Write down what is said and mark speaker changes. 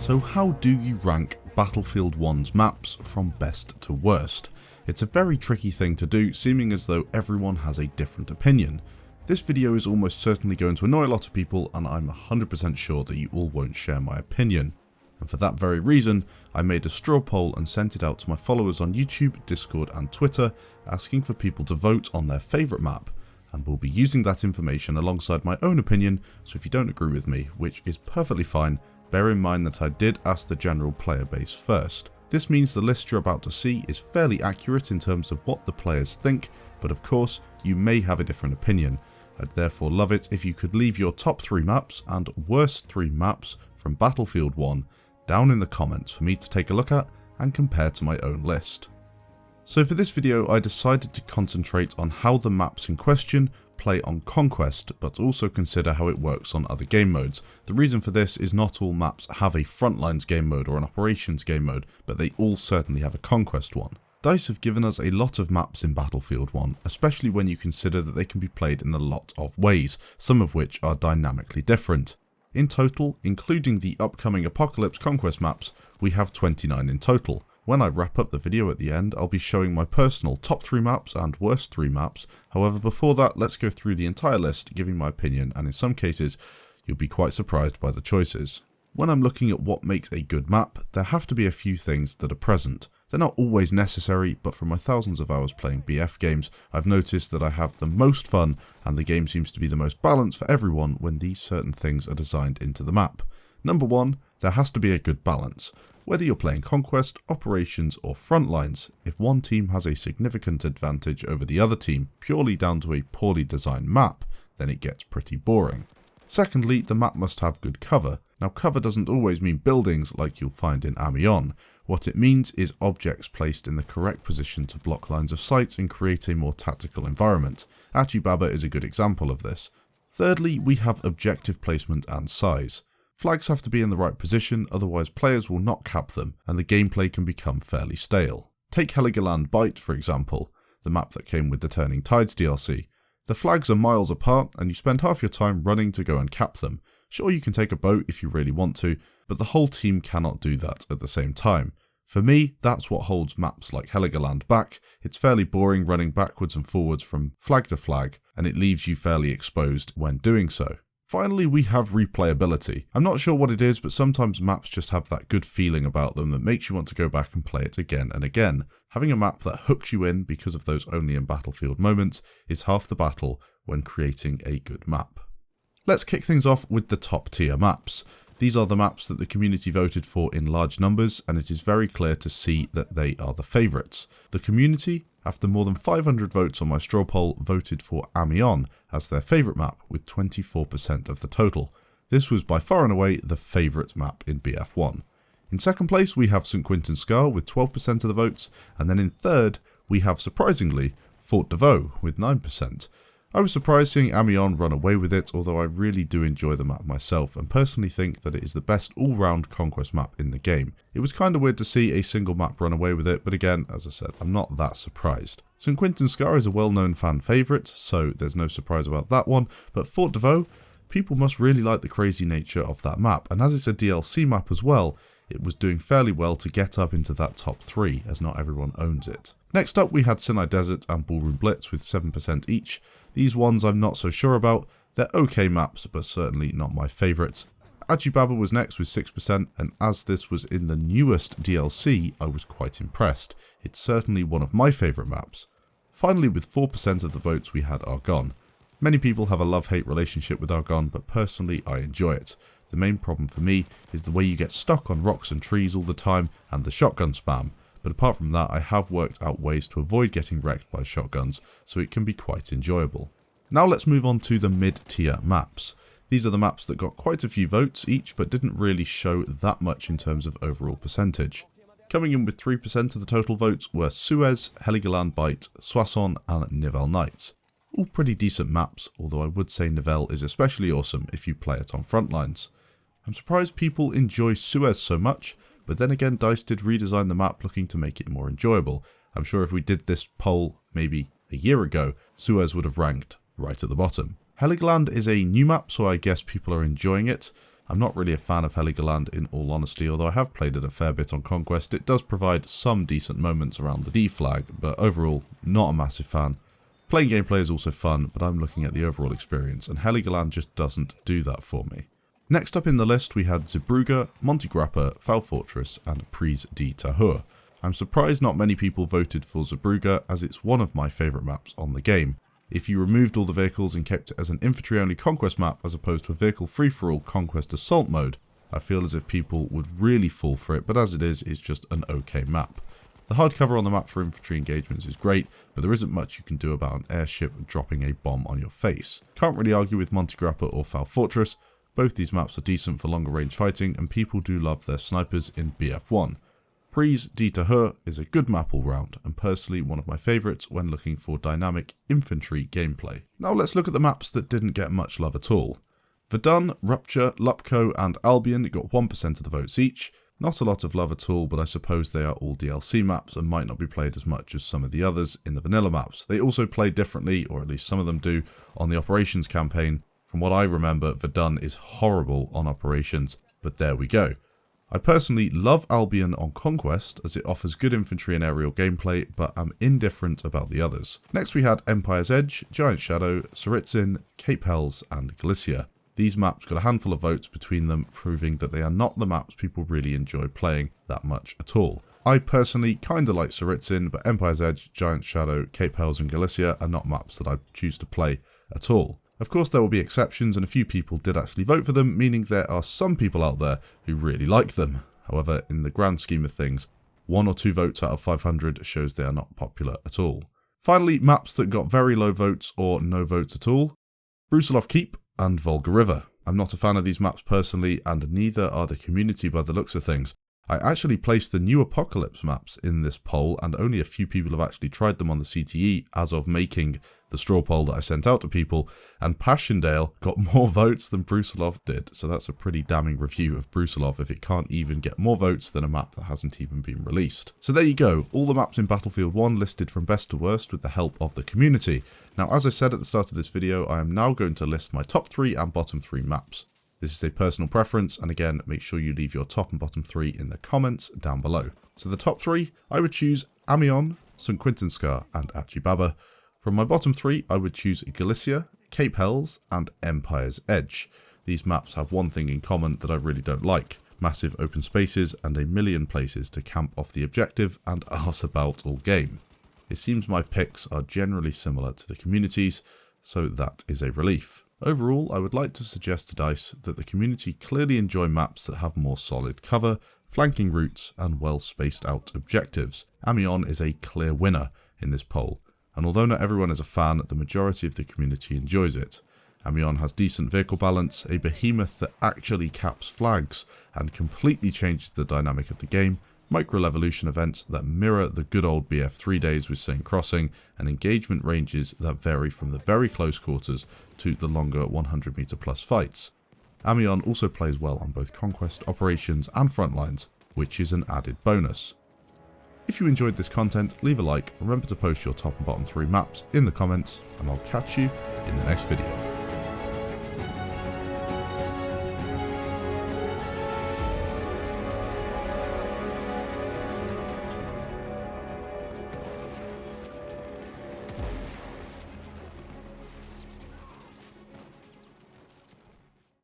Speaker 1: So how do you rank Battlefield 1's maps from best to worst? It's a very tricky thing to do, seeming as though everyone has a different opinion. This video is almost certainly going to annoy a lot of people, and I'm 100% sure that you all won't share my opinion. And for that very reason, I made a straw poll and sent it out to my followers on YouTube, Discord and Twitter, asking for people to vote on their favourite map, and we'll be using that information alongside my own opinion, so if you don't agree with me, which is perfectly fine, bear in mind that I did ask the general player base first. This means the list you're about to see is fairly accurate in terms of what the players think, but of course, you may have a different opinion. I'd therefore love it if you could leave your top 3 maps and worst 3 maps from Battlefield 1 down in the comments for me to take a look at and compare to my own list. So for this video, I decided to concentrate on how the maps in question play on Conquest, but also consider how it works on other game modes. The reason for this is not all maps have a Frontlines game mode or an Operations game mode, but they all certainly have a Conquest one. DICE have given us a lot of maps in Battlefield 1, especially when you consider that they can be played in a lot of ways, some of which are dynamically different. In total, including the upcoming Apocalypse Conquest maps, we have 29 in total. When I wrap up the video at the end, I'll be showing my personal top 3 maps and worst 3 maps. However, before that, let's go through the entire list, giving my opinion, and in some cases, you'll be quite surprised by the choices. When I'm looking at what makes a good map, there have to be a few things that are present. They're not always necessary, but from my thousands of hours playing BF games, I've noticed that I have the most fun, and the game seems to be the most balanced for everyone when these certain things are designed into the map. Number 1, there has to be a good balance. Whether you're playing Conquest, Operations or Frontlines, if one team has a significant advantage over the other team purely down to a poorly designed map, then it gets pretty boring. Secondly, the map must have good cover. Now cover doesn't always mean buildings like you'll find in Amiens. What it means is objects placed in the correct position to block lines of sight and create a more tactical environment. Baba is a good example of this. Thirdly, we have objective placement and size. Flags have to be in the right position, otherwise players will not cap them and the gameplay can become fairly stale. Take Heligoland Bight for example, the map that came with the Turning Tides DLC. The flags are miles apart and you spend half your time running to go and cap them. Sure, you can take a boat if you really want to, but the whole team cannot do that at the same time. For me, that's what holds maps like Heligoland back. It's fairly boring running backwards and forwards from flag to flag, and it leaves you fairly exposed when doing so. Finally, we have replayability. I'm not sure what it is, but sometimes maps just have that good feeling about them that makes you want to go back and play it again and again. Having a map that hooks you in because of those only in Battlefield moments is half the battle when creating a good map. Let's kick things off with the top tier maps. These are the maps that the community voted for in large numbers, and it is very clear to see that they are the favourites. The community, after more than 500 votes on my straw poll, voted for Amiens as their favourite map with 24% of the total. This was by far and away the favourite map in BF1. In second place we have St Quentin Scar with 12% of the votes, and then in third we have, surprisingly, Fort de Vaux with 9%. I was surprised seeing Amiens run away with it, although I really do enjoy the map myself and personally think that it is the best all-round Conquest map in the game. It was kind of weird to see a single map run away with it, but again, as I said, I'm not that surprised. St Quentin Scar is a well-known fan favourite, so there's no surprise about that one, but Fort de Vaux, people must really like the crazy nature of that map, and as it's a DLC map as well, it was doing fairly well to get up into that top 3, as not everyone owns it. Next up we had Sinai Desert and Ballroom Blitz with 7% each. These ones I'm not so sure about. They're okay maps, but certainly not my favourites. Baba was next with 6%, and as this was in the newest DLC, I was quite impressed. It's certainly one of my favourite maps. Finally, with 4% of the votes we had Argonne. Many people have a love-hate relationship with Argonne, but personally I enjoy it. The main problem for me is the way you get stuck on rocks and trees all the time and the shotgun spam. But apart from that, I have worked out ways to avoid getting wrecked by shotguns, so it can be quite enjoyable. Now let's move on to the mid-tier maps. These are the maps that got quite a few votes each, but didn't really show that much in terms of overall percentage. Coming in with 3% of the total votes were Suez, Heligoland Bight, Soissons and Nivelles Knights. All pretty decent maps, although I would say Nivelles is especially awesome if you play it on Frontlines. I'm surprised people enjoy Suez so much, but then again DICE did redesign the map looking to make it more enjoyable. I'm sure if we did this poll maybe a year ago, Suez would have ranked right at the bottom. Heligoland is a new map, so I guess people are enjoying it. I'm not really a fan of Heligoland in all honesty, although I have played it a fair bit on Conquest. It does provide some decent moments around the D flag, but overall, not a massive fan. Playing gameplay is also fun, but I'm looking at the overall experience, and Heligoland just doesn't do that for me. Next up in the list we had Zeebrugge, Monte Grappa, Foul Fortress and Prise de Tahur. I'm surprised not many people voted for Zeebrugge, as it's one of my favourite maps on the game. If you removed all the vehicles and kept it as an infantry only conquest map as opposed to a vehicle free-for-all conquest assault mode, I feel as if people would really fall for it, but as it is, it's just an okay map. The hardcover on the map for infantry engagements is great, but there isn't much you can do about an airship dropping a bomb on your face. Can't really argue with Monte Grappa or Foul Fortress. Both these maps are decent for longer range fighting, and people do love their snipers in BF1. Prise de Tahur is a good map all round, and personally one of my favourites when looking for dynamic infantry gameplay. Now let's look at the maps that didn't get much love at all. Verdun, Rupture, Lupco and Albion got 1% of the votes each. Not a lot of love at all, but I suppose they are all DLC maps and might not be played as much as some of the others in the vanilla maps. They also play differently, or at least some of them do, on the Operations campaign. From what I remember, Verdun is horrible on Operations, but there we go. I personally love Albion on Conquest as it offers good infantry and aerial gameplay, but I'm indifferent about the others. Next we had Empire's Edge, Giant Shadow, Tsaritsyn, Cape Hells and Galicia. These maps got a handful of votes between them, proving that they are not the maps people really enjoy playing that much at all. I personally kinda like Tsaritsyn, but Empire's Edge, Giant Shadow, Cape Hells and Galicia are not maps that I choose to play at all. Of course there will be exceptions, and a few people did actually vote for them, meaning there are some people out there who really like them. However, in the grand scheme of things, 1 or 2 votes out of 500 shows they are not popular at all. Finally, maps that got very low votes or no votes at all: Brusilov Keep and Volga River. I'm not a fan of these maps personally, and neither are the community by the looks of things. I actually placed the new Apocalypse maps in this poll, and only a few people have actually tried them on the CTE as of making the straw poll that I sent out to people, and Passchendaele got more votes than Brusilov did, so that's a pretty damning review of Brusilov if it can't even get more votes than a map that hasn't even been released. So there you go, all the maps in Battlefield 1 listed from best to worst with the help of the community. Now, as I said at the start of this video, I am now going to list my top 3 and bottom 3 maps. This is a personal preference, and again, make sure you leave your top and bottom 3 in the comments down below. So the top 3, I would choose Amiens, St. Quentin-Scar and Achibaba. From my bottom 3, I would choose Galicia, Cape Hells and Empire's Edge. These maps have one thing in common that I really don't like: massive open spaces and a million places to camp off the objective and arse about all game. It seems my picks are generally similar to the community's, so that is a relief. Overall, I would like to suggest to DICE that the community clearly enjoy maps that have more solid cover, flanking routes and well spaced out objectives. Amiens is a clear winner in this poll, and although not everyone is a fan, the majority of the community enjoys it. Amiens has decent vehicle balance, a behemoth that actually caps flags and completely changes the dynamic of the game, micro-levolution events that mirror the good old BF3 days with St. Crossing, and engagement ranges that vary from the very close quarters to the longer 100 meter plus fights. Amiens also plays well on both Conquest, Operations and Frontlines, which is an added bonus. If you enjoyed this content, leave a like, remember to post your top and bottom 3 maps in the comments, and I'll catch you in the next video.